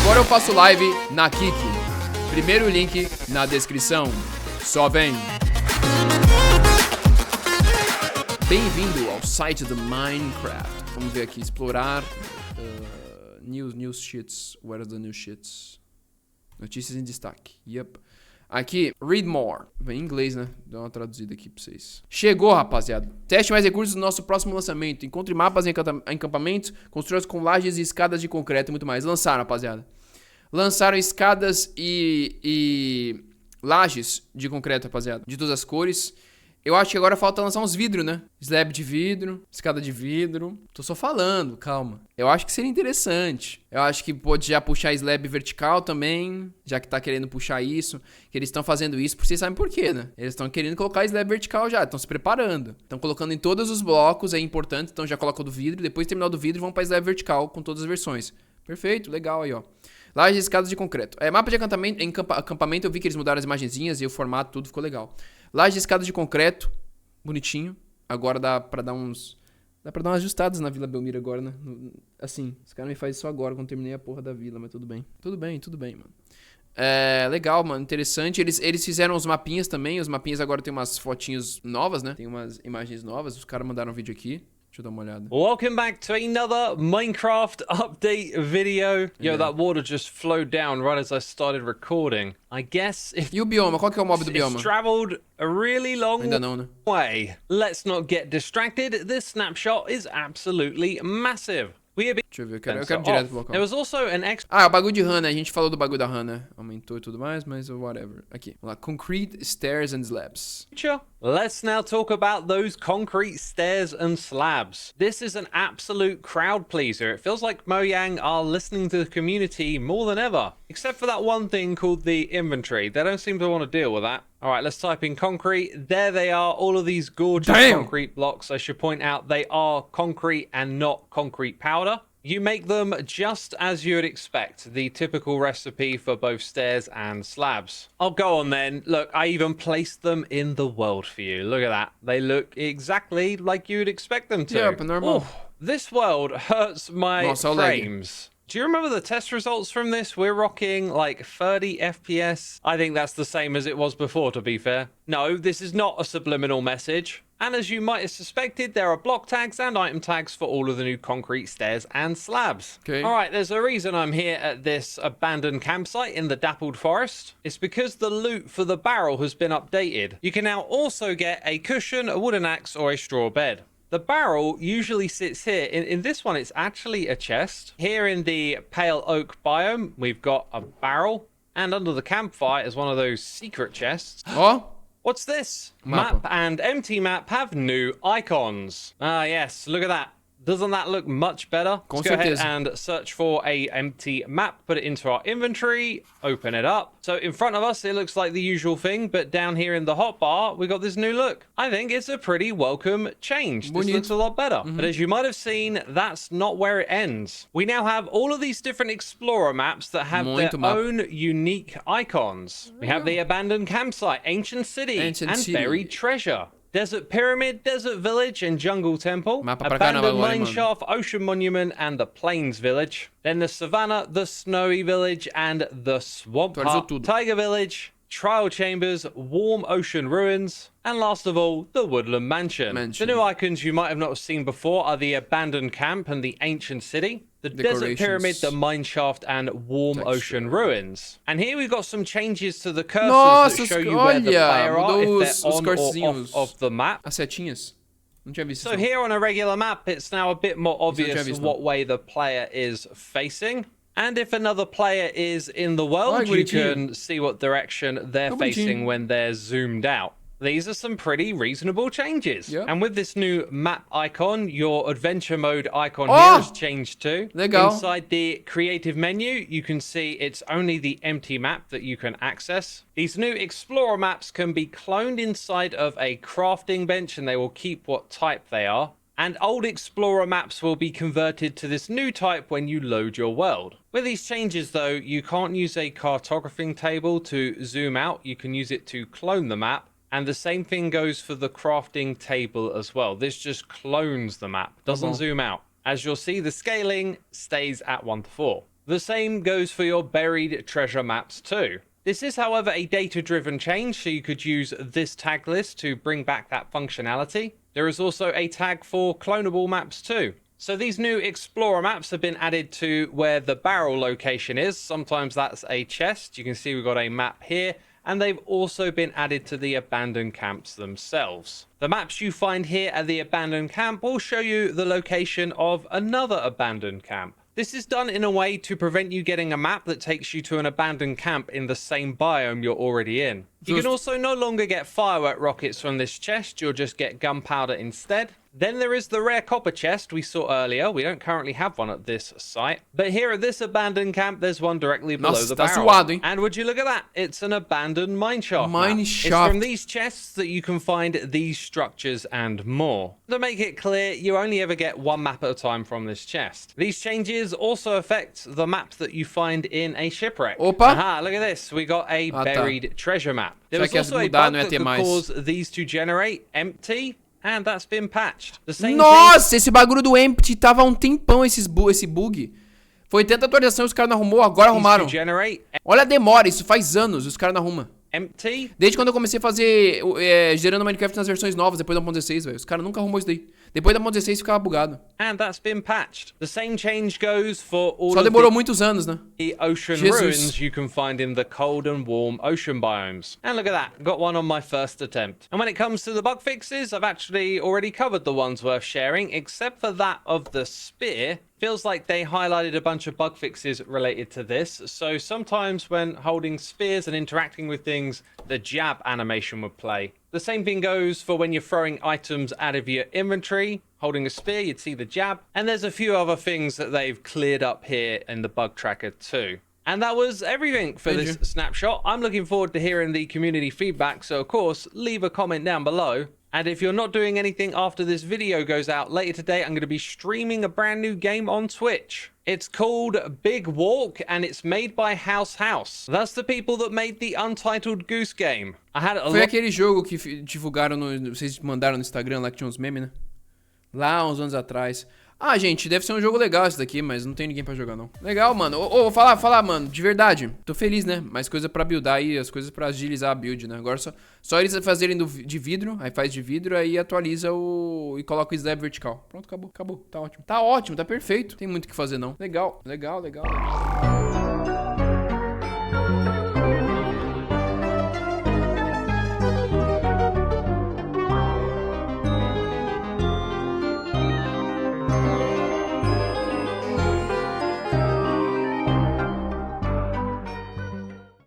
Agora eu faço live na Kik. Primeiro link na descrição. Só vem. Bem-vindo ao site do Minecraft. Vamos ver aqui, explorar news sheets. Where are the news sheets? Notícias em destaque. Yep. Aqui, read more. Vem em inglês, né? Dá uma traduzida aqui pra vocês. Chegou, rapaziada. Teste mais recursos do nosso próximo lançamento. Encontre mapas em acampamentos construídos com lajes e escadas de concreto e muito mais. Lançaram, rapaziada. Lançaram escadas e lajes de concreto, rapaziada. De todas as cores. Eu acho que agora falta lançar uns vidros, né? Slab de vidro, escada de vidro. Tô só falando, calma. Eu acho que seria interessante. Eu acho que pode já puxar slab vertical também, já que tá querendo puxar isso. Que eles estão fazendo isso, porque vocês sabem por quê, né? Eles estão querendo colocar slab vertical já, estão se preparando. Estão colocando em todos os blocos, é importante. Então já coloca o do vidro, depois de terminar o do vidro, vão pra slab vertical com todas as versões. Perfeito, legal aí, ó. Lajes e escadas de concreto. Mapa de acampamento, eu vi que eles mudaram as imagenzinhas e o formato, tudo ficou legal. Lajes e escadas de concreto, bonitinho. Agora dá pra dar umas ajustadas na Vila Belmiro agora, né? Assim, os caras me fazem isso agora, quando terminei a porra da vila, mas tudo bem. Tudo bem, mano. Legal, mano, interessante. Eles fizeram os mapinhas também. Os mapinhas agora tem umas fotinhos novas, né? Tem umas imagens novas. Os caras mandaram um vídeo aqui. Deixa eu dar uma olhada. Welcome back to another Minecraft update video. Yo, that water just flowed down right as I started recording. I guess if E o bioma? Qual que é o mob do bioma? it's traveled a really long Ainda não, né? way. Let's not get distracted. This snapshot is absolutely massive. We have been Deixa eu ver, eu quero direto pro local. There was also an extra Ah, o bagulho de RAM, né? A gente falou do bagulho da RAM, né? Aumentou e tudo mais, mas whatever. Aqui, vamos lá. Concrete, stairs and slabs. feature. Let's now talk about those concrete stairs and slabs. This is an absolute crowd pleaser. It feels like Mojang are listening to the community more than ever. Except for that one thing called the inventory. They don't seem to want to deal with that. All right, let's type in concrete. There they are, all of these gorgeous concrete blocks. I should point out they are concrete and not concrete powder. You make them just as you would expect, the typical recipe for both stairs and slabs. I'll go on then. Look, I even placed them in the world for you. Look at that. They look exactly like you would expect them to. Yeah, but normal. Oh, this world hurts my frames. Do you remember the test results from this? We're rocking like 30 FPS. I think that's the same as it was before, to be fair. No, this is not a subliminal message. And as you might have suspected, there are block tags and item tags for all of the new concrete stairs and slabs. Okay. All right, there's a reason I'm here at this abandoned campsite in the dappled forest. It's because the loot for the barrel has been updated. You can now also get a cushion, a wooden axe, or a straw bed. The barrel usually sits here. In this one, it's actually a chest. Here in the pale oak biome, we've got a barrel. And under the campfire is one of those secret chests. Ó. What's this? Mapa. Map and empty map have new icons. Ah, yes, look at that. Doesn't that look much better? Com Let's go ahead certeza. and search for a empty map, put it into our inventory, open it up. So in front of us, it looks like the usual thing, but down here in the hotbar, we got this new look. I think it's a pretty welcome change. This looks a lot better. But as you might have seen, that's not where it ends. We now have all of these different explorer maps that have their own unique icons. We have the abandoned campsite, ancient city, and buried treasure. Desert Pyramid, Desert Village, and Jungle Temple. Abandoned Mine Shaft, Ocean Monument, and the Plains Village. Then the Savannah, the Snowy Village, and the Swamp Hut. Tiger Village, Trial Chambers, Warm Ocean Ruins, and last of all, the Woodland Mansion. The new icons you might have not seen before are the Abandoned Camp and the Ancient City, the Desert Pyramid, the Mine Shaft, and Warm Ocean Ruins. And here we've got some changes to the cursors that show you where the player are, if they're on or off of the map. As setinhas. Não tinha visto So here on a regular map, it's now a bit more obvious what way the player is facing. And if another player is in the world, you can see what direction they're facing when they're zoomed out. These are some pretty reasonable changes. Yep. And with this new map icon, your adventure mode icon here has changed too. Legal. Inside the creative menu, you can see it's only the empty map that you can access. These new explorer maps can be cloned inside of a crafting bench and they will keep what type they are. And old explorer maps will be converted to this new type when you load your world. With these changes though, you can't use a cartographing table to zoom out. You can use it to clone the map. And the same thing goes for the crafting table as well. This just clones the map, doesn't zoom out. As you'll see, the scaling stays at 1:4. The same goes for your buried treasure maps too. This is, however, a data-driven change, so you could use this tag list to bring back that functionality. There is also a tag for clonable maps too. So these new Explorer maps have been added to where the barrel location is. Sometimes that's a chest. You can see we've got a map here. And they've also been added to the abandoned camps themselves. The maps you find here at the abandoned camp will show you the location of another abandoned camp. This is done in a way to prevent you getting a map that takes you to an abandoned camp in the same biome you're already in. You can also no longer get firework rockets from this chest, you'll just get gunpowder instead. Then there is the rare copper chest we saw earlier. We don't currently have one at this site. But here at this abandoned camp, there's one directly below the barrel. Suado, hein? And would you look at that? It's an abandoned mineshaft map. It's from these chests that you can find these structures and more. To make it clear, you only ever get one map at a time from this chest. These changes also affect the maps that you find in a shipwreck. Opa! Aha, look at this. We got a buried treasure map. There was also a bug that could cause these to generate empty. And that's been patched. The same Nossa, esse bagulho do empty tava há tempão, esse bug. Foi tanta atualização, os caras não arrumou, agora arrumaram. Olha a demora, isso faz anos, os caras não arrumam. Empty. Desde quando eu comecei a fazer gerando Minecraft nas versões novas, depois da 1.16, velho. Os caras nunca arrumou isso daí. Depois da 1.16 ficava bugado. And that's been patched. The same change goes for all Só demorou muitos anos, né? The ocean ruins you can find in the cold and warm ocean biomes. And look at that, got one on my first attempt. And when it comes to the bug fixes, I've actually already covered the ones worth sharing, except for that of the spear. Feels like they highlighted a bunch of bug fixes related to this. So sometimes when holding spears and interacting with things, the jab animation would play. The same thing goes for when you're throwing items out of your inventory. Holding a spear, you'd see the jab. And there's a few other things that they've cleared up here in the bug tracker too. And that was everything for this snapshot. I'm looking forward to hearing the community feedback. So of course, leave a comment down below. And if you're not doing anything after this video goes out later today, I'm going to be streaming a brand new game on Twitch. It's called Big Walk, and it's made by House. That's the people that made the Untitled Goose Game. Foi aquele jogo que divulgaram, vocês mandaram no Instagram lá que tinha uns memes, né? Lá uns anos atrás. Ah, gente, deve ser um jogo legal esse daqui, mas não tem ninguém pra jogar, não. Legal, mano. Vou falar, mano, de verdade. Tô feliz, né? Mais coisa pra buildar aí, as coisas pra agilizar a build, né? Agora só eles fazerem de vidro, aí faz de vidro, aí atualiza e coloca o slab vertical. Pronto, acabou. Tá ótimo. Tá ótimo, tá perfeito. Tem muito o que fazer, não. Legal.